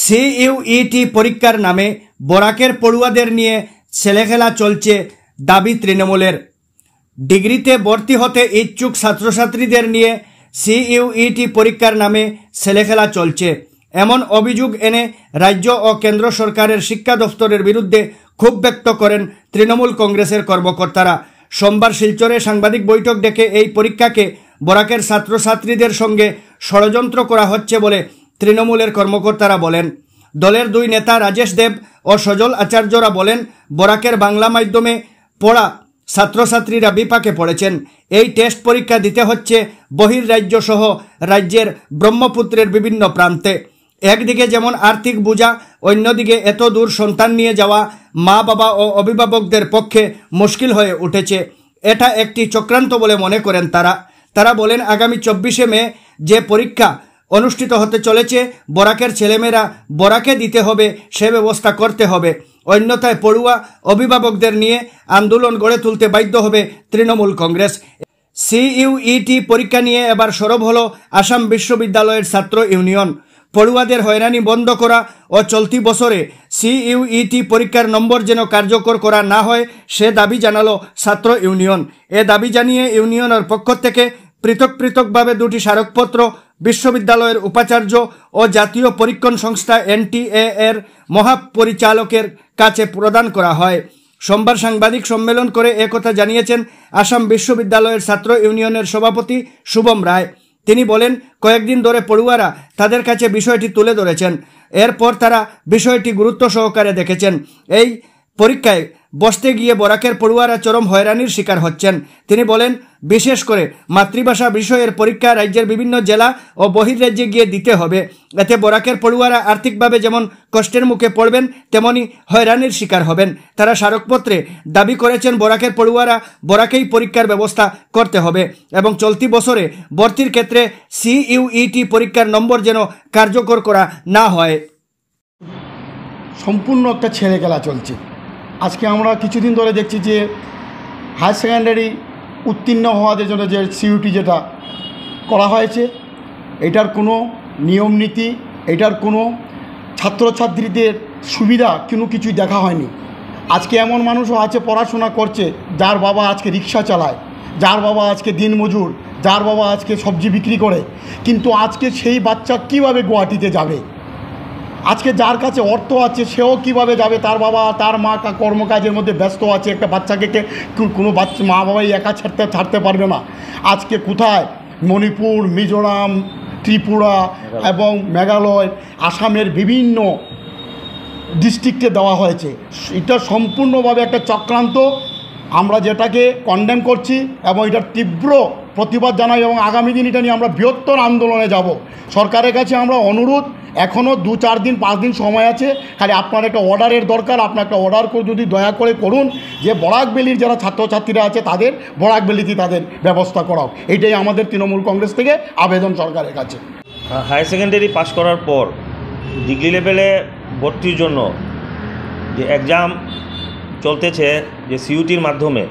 CUET পরীক্ষার নামে বরাকের পড়ুয়াদের নিয়ে ছেলেখেলা চলছে, দাবি তৃণমূলের। ডিগ্রিতে ভর্তি হতে ইচ্ছুক ছাত্রছাত্রীদের নিয়ে সিইউইটি পরীক্ষার নামে ছেলেখেলা চলছে, এমন অভিযোগ এনে রাজ্য ও কেন্দ্র সরকারের শিক্ষা দফতরের বিরুদ্ধে ক্ষোভ ব্যক্ত করেন তৃণমূল কংগ্রেসের কর্মকর্তারা। সোমবার শিলচরে সাংবাদিক বৈঠক ডেকে এই পরীক্ষাকে বরাকের ছাত্রছাত্রীদের সঙ্গে ষড়যন্ত্র করা হচ্ছে বলে তৃণমূলের কর্মকর্তারা বলেন। দলের দুই নেতা রাজেশ দেব ও সজল আচার্যরা বলেন, বরাকের বাংলা মাধ্যমে পড়া ছাত্রছাত্রীরা বিপাকে পড়েছেন। এই টেস্ট পরীক্ষা দিতে হচ্ছে বহির্রাজ্য সহ রাজ্যের ব্রহ্মপুত্রের বিভিন্ন প্রান্তে। একদিকে যেমন আর্থিক বোঝা, অন্যদিকে এত দূর সন্তান নিয়ে যাওয়া মা বাবা ও অভিভাবকদের পক্ষে মুশকিল হয়ে উঠেছে। এটা একটি চক্রান্ত বলে মনে করেন তারা বলেন, আগামী 24শে মে যে পরীক্ষা অনুষ্ঠিত হতে চলেছে, বরাকের ছেলেমেয়েরা বরাকে দিতে হবে সে ব্যবস্থা করতে হবে, অন্যথায় পড়ুয়া অভিভাবকদের নিয়ে আন্দোলন গড়ে তুলতে বাধ্য হবে তৃণমূল কংগ্রেস। সিইউইটি পরীক্ষা নিয়ে এবার সরব হলো আসাম বিশ্ববিদ্যালয়ের ছাত্র ইউনিয়ন। পড়ুয়াদের হয়রানি বন্ধ করা ও চলতি বছরে সিইউইটি পরীক্ষার নম্বর যেন কার্যকর করা না হয় সে দাবি জানালো ছাত্র ইউনিয়ন। এ দাবি জানিয়ে ইউনিয়নের পক্ষ থেকে পৃথকভাবে দুটি স্মারকপত্র বিশ্ববিদ্যালয়ের উপাচার্য ও জাতীয় পরীক্ষণ সংস্থা NTA এর মহাপরিচালকের কাছে প্রদান করা হয়। সোমবার সাংবাদিক সম্মেলন করে একথা জানিয়েছেন আসাম বিশ্ববিদ্যালয়ের ছাত্র ইউনিয়নের সভাপতি শুভম রায়। তিনি বলেন, কয়েকদিন ধরে পড়ুয়ারা তাদের কাছে বিষয়টি তুলে ধরেছেন, এরপর তারা বিষয়টি গুরুত্ব সহকারে দেখেছেন। এই পরীক্ষায় বসতে গিয়ে বরাকের পড়ুয়ারা চরম হয়রানির শিকার হচ্ছেন। তিনি বলেন, বিশেষ করে মাতৃভাষা বিষয়ের পরীক্ষা রাজ্যের বিভিন্ন জেলা ও বহির্রাজ্যে গিয়ে দিতে হবে। এতে বরাকের পড়ুয়ারা আর্থিকভাবে যেমন কষ্টের মুখে পড়বেন, তেমনি হয়রানির শিকার হবেন। তারা স্মারকপত্রে দাবি করেছেন, বরাকের পড়ুয়ারা বরাকেই পরীক্ষার ব্যবস্থা করতে হবে এবং চলতি বছরে ভর্তির ক্ষেত্রে সিইউইটি পরীক্ষার নম্বর যেন কার্যকর করা না হয়। সম্পূর্ণ একটা ছেলে খেলা চলছে। আজকে আমরা কিছুদিন ধরে দেখছি যে হায়ার সেকেন্ডারি উত্তীর্ণ হওয়াদের জন্য যে সিইউটি যেটা করা হয়েছে, এটার কোনো নিয়ম নীতি, এটার কোনো ছাত্রছাত্রীদের সুবিধা কোনো কিছুই দেখা হয়নি। আজকে এমন মানুষও আছে পড়াশোনা করছে, যার বাবা আজকে রিক্সা চালায়, যার বাবা আজকে দিনমজুর, যার বাবা আজকে সবজি বিক্রি করে, কিন্তু আজকে সেই বাচ্চা কিভাবে গুয়াহাটিতে যাবে? আজকে যার কাছে অর্থ আছে সেও কিভাবে যাবে? তার বাবা তার মা কর্মকাজের মধ্যে ব্যস্ত আছে। একটা বাচ্চাকে কোনো মা বাবাই একা ছাড়তে পারবে না। আজকে কোথায় মণিপুর, মিজোরাম, ত্রিপুরা এবং মেঘালয়, আসামের বিভিন্ন ডিস্ট্রিক্টে দেওয়া হয়েছে। এটা সম্পূর্ণভাবে একটা চক্রান্ত। আমরা যেটাকে কন্ডেম করছি এবং এটার তীব্র প্রতিবাদ জানাই এবং আগামী দিন এটা নিয়ে আমরা বৃহত্তর আন্দোলনে যাব। সরকারের কাছে আমরা অনুরোধ, এখনও 2-4 দিন 5 দিন সময় আছে, খালি আপনার একটা অর্ডারের দরকার। আপনার একটা অর্ডার করে যদি দয়া করে করুন যে বরাকবেলির যারা ছাত্রছাত্রীরা আছে তাদের বরাকবেলিতে তাদের ব্যবস্থা করাও। এটাই আমাদের তৃণমূল কংগ্রেস থেকে আবেদন সরকারের কাছে। হায়ার সেকেন্ডারি পাশ করার পর ডিগ্রি লেভেলে ভর্তির জন্য যে এক্সাম চলতেছে, যে সিইউটির মাধ্যমে,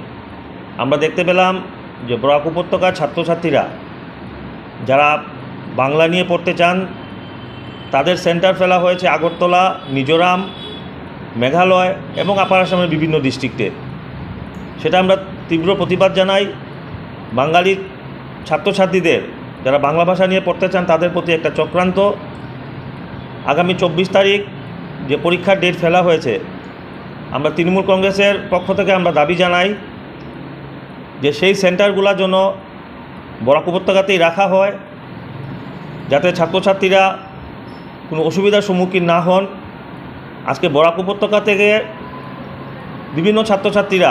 আমরা দেখতে পেলাম যে বরাক উপত্যকার ছাত্রছাত্রীরা যারা বাংলা নিয়ে পড়তে চান তাদের সেন্টার ফেলা হয়েছে আগরতলা, মিজোরাম, মেঘালয় এবং আপার আসামের বিভিন্ন ডিস্ট্রিক্টে। সেটা আমরা তীব্র প্রতিবাদ জানাই। বাঙালি ছাত্রছাত্রীদের যারা বাংলা ভাষা নিয়ে পড়তে চান তাদের প্রতি একটা চক্রান্ত। আগামী 24 তারিখ যে পরীক্ষার ডেট ফেলা হয়েছে, আমরা তৃণমূল কংগ্রেসের পক্ষ থেকে আমরা দাবি জানাই যে সেই সেন্টারগুলোর জন্য বরাক উপত্যকাতেই রাখা হয়, যাতে ছাত্রছাত্রীরা কোনো অসুবিধার সম্মুখীন না হন। আজকে বরাক উপত্যকা থেকে বিভিন্ন ছাত্রছাত্রীরা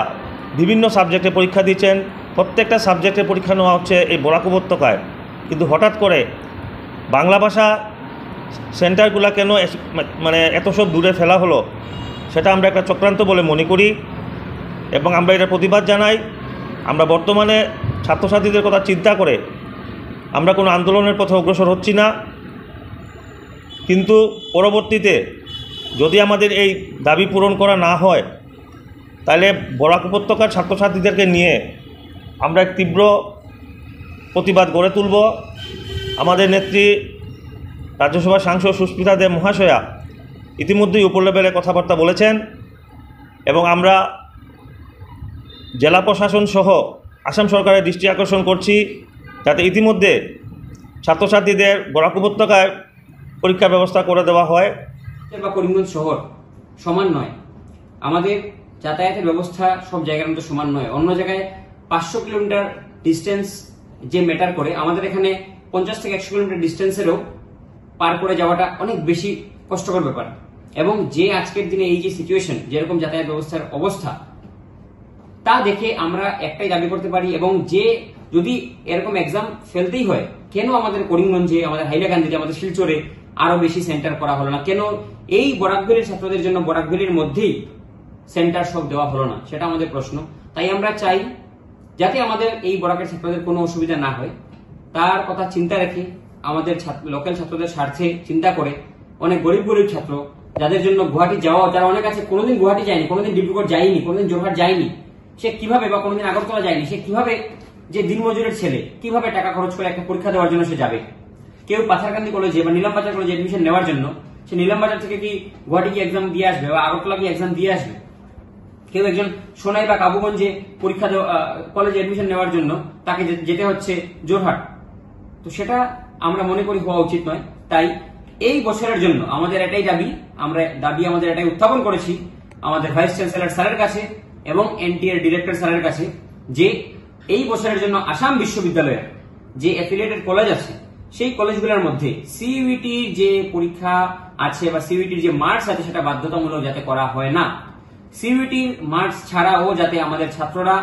বিভিন্ন সাবজেক্টে পরীক্ষা দিচ্ছেন। প্রত্যেকটা সাবজেক্টে পরীক্ষা নেওয়া হচ্ছে এই বরাক উপত্যকায়, কিন্তু হঠাৎ করে বাংলা ভাষা সেন্টারগুলো কেন এত সব দূরে ফেলা হলো, সেটা আমরা একটা চক্রান্ত বলে মনে করি এবং আমরা এটা প্রতিবাদ জানাই। আমরা বর্তমানে ছাত্রছাত্রীদের কথা চিন্তা করে আমরা কোনো আন্দোলনের পথে অগ্রসর হচ্ছি না, কিন্তু পরবর্তীতে যদি আমাদের এই দাবি পূরণ করা না হয়, তাহলে বরাক উপত্যকার ছাত্রছাত্রীদেরকে নিয়ে আমরা এক তীব্র প্রতিবাদ গড়ে তুলব। আমাদের নেত্রী রাজ্যসভার সাংসদ সুস্মিতা দেব মহাশয়া ইতিমধ্যেই উপর লেভেলে কথাবার্তা বলেছেন এবং আমরা জেলা প্রশাসন সহ আসাম সরকারের দৃষ্টি আকর্ষণ করছি যাতে ইতিমধ্যে ছাত্রছাত্রীদের বরাক উপত্যকায় পরীক্ষার ব্যবস্থা করে দেওয়া হয়। বা করিমগঞ্জ শহর সমান নয়, আমাদের যাতায়াতের ব্যবস্থা সব জায়গার মতো সমান নয়। অন্য জায়গায় 500 কিলোমিটার ডিস্টেন্স যে ম্যাটার করে, আমাদের এখানে 50 থেকে 100 কিলোমিটার ডিস্টেন্সেরও পার করে যাওয়াটা অনেক বেশি কষ্টকর ব্যাপার। এবং যে আজকের দিনে এই যে সিচুয়েশন, যেরকম যাতায়াত ব্যবস্থার অবস্থা, তা দেখে আমরা একটাই দাবি করতে পারি, এবং যে যদি এরকম এক্সাম ফেলতেই হয়, কেন আমাদের করিমগঞ্জে, আমাদের হাইলাকান্দিতে, আমাদের শিলচরে আরো বেশি সেন্টার করা হলো না? কেন এই বরাকভ্যালির ছাত্রদের জন্য বরাকভ্যালির মধ্যেই সেন্টার সব দেওয়া হলো না? সেটা আমাদের প্রশ্ন। তাই আমরা চাই যাতে আমাদের এই বরাকের ছাত্রদের কোনো অসুবিধা না হয়, তার কথা চিন্তা রেখে আমাদের লোকাল ছাত্রদের স্বার্থে চিন্তা করে অনেক গরিব গরিব ছাত্র যাদের জন্য গুয়াহাটি যাওয়া, যারা অনেক আছে কোনোদিন গুয়াহাটি যায়নি, কোনোদিন ডিব্রুগড় যায়নি, কোনোদিন জোরহাট যায়নি, সে কিভাবে, বা কোনোদিন আগরতলা যায়নি, সে কিভাবে, যে দিনমজুরের ছেলে কিভাবে টাকা খরচ করে একটা পরীক্ষা দেওয়ার জন্য সে যাবে? কেউ পাথারকান্দি কলেজে বা নীলামবাজার কলেজে এডমিশন নেওয়ার জন্য সে নীলামবাজার থেকে কি গুয়াহাটি কি এক্সাম দিয়ে আসবে, বা আগরতলা কি এক্সাম দিয়ে আসবে? কেউ একজন সোনাই বা কাবুগঞ্জে পরীক্ষা কলেজে এডমিশন নেওয়ার জন্য তাকে যেতে হচ্ছে জোরহাট। তো সেটা আমরা মনে করি হওয়া উচিত নয়। তাই এই বছরের জন্য আমাদের এটাই দাবি, আমাদের এটাই উত্থাপন করেছি আমাদের ভাইস চ্যান্সেলর স্যারের কাছে এবং এনটিএর ডিরেক্টর স্যারের কাছে, যে এই বছরের জন্য আসাম বিশ্ববিদ্যালয়ের যে অ্যাফিলিয়েটেড কলেজ আছে, সেই কলেজগুলোর মধ্যে সিইউটির যে পরীক্ষা আছে বা সিইউটির যে মার্কস আছে সেটা বাধ্যতামূলক যাতে করা হয় না। সিইউটির মার্কস ছাড়াও যাতে আমাদের ছাত্ররা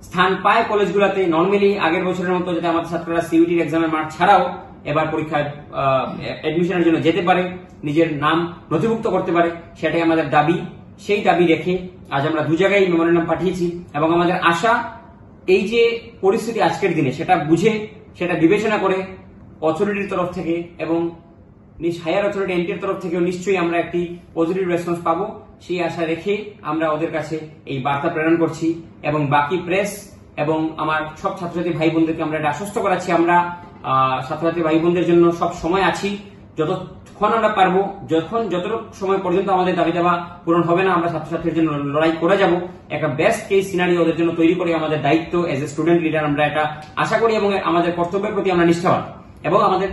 স্থান পায় কলেজগুলোতে, নর্মালি আগের বছরের মতো যাতে আমাদের ছাত্ররা সিইউটির এক্সামের মার্কস ছাড়াও এবার পরীক্ষায় এডমিশনের জন্য যেতে পারে, নিজের নাম নথিভুক্ত করতে পারে, সেটাই আমাদের দাবি। সেই দাবি রেখে আজ আমরা 2 জায়গায় মেমোরেন্ডাম পাঠিয়েছি এবং আমাদের আশা এই যে পরিস্থিতি আজকের দিনে সেটা বুঝে, সেটা বিবেচনা করে অথরিটির তরফ থেকে এবং হায়ার অথরিটি এনটিএর তরফ থেকেও নিশ্চয়ই আমরা একটি পজিটিভ রেসপন্স পাবো, সেই আশা রেখে আমরা ওদের কাছে এই বার্তা প্রেরণ করছি। এবং বাকি প্রেস এবং আমার সব ছাত্রছাত্রী ভাই বোনদেরকে আমরা এটা আশ্বস্ত করাচ্ছি, আমরা ছাত্রছাত্রী ভাই বোনদের জন্য সব সময় আছি। যতক্ষণ আমরা পারবো, যতটুকু সময় পর্যন্ত আমাদের দাবি দাবা পূরণ হবে না, আমরা ছাত্রছাত্রীর জন্য লড়াই করে যাব। একটা বেস্ট কেস সিনারিও ওদের জন্য তৈরি করে আমাদের দায়িত্ব এজ এ স্টুডেন্ট লিডার, আমরা এটা আশা করি এবং আমাদের কর্তব্যের প্রতি আমরা নিষ্ঠাবান। এবং আমাদের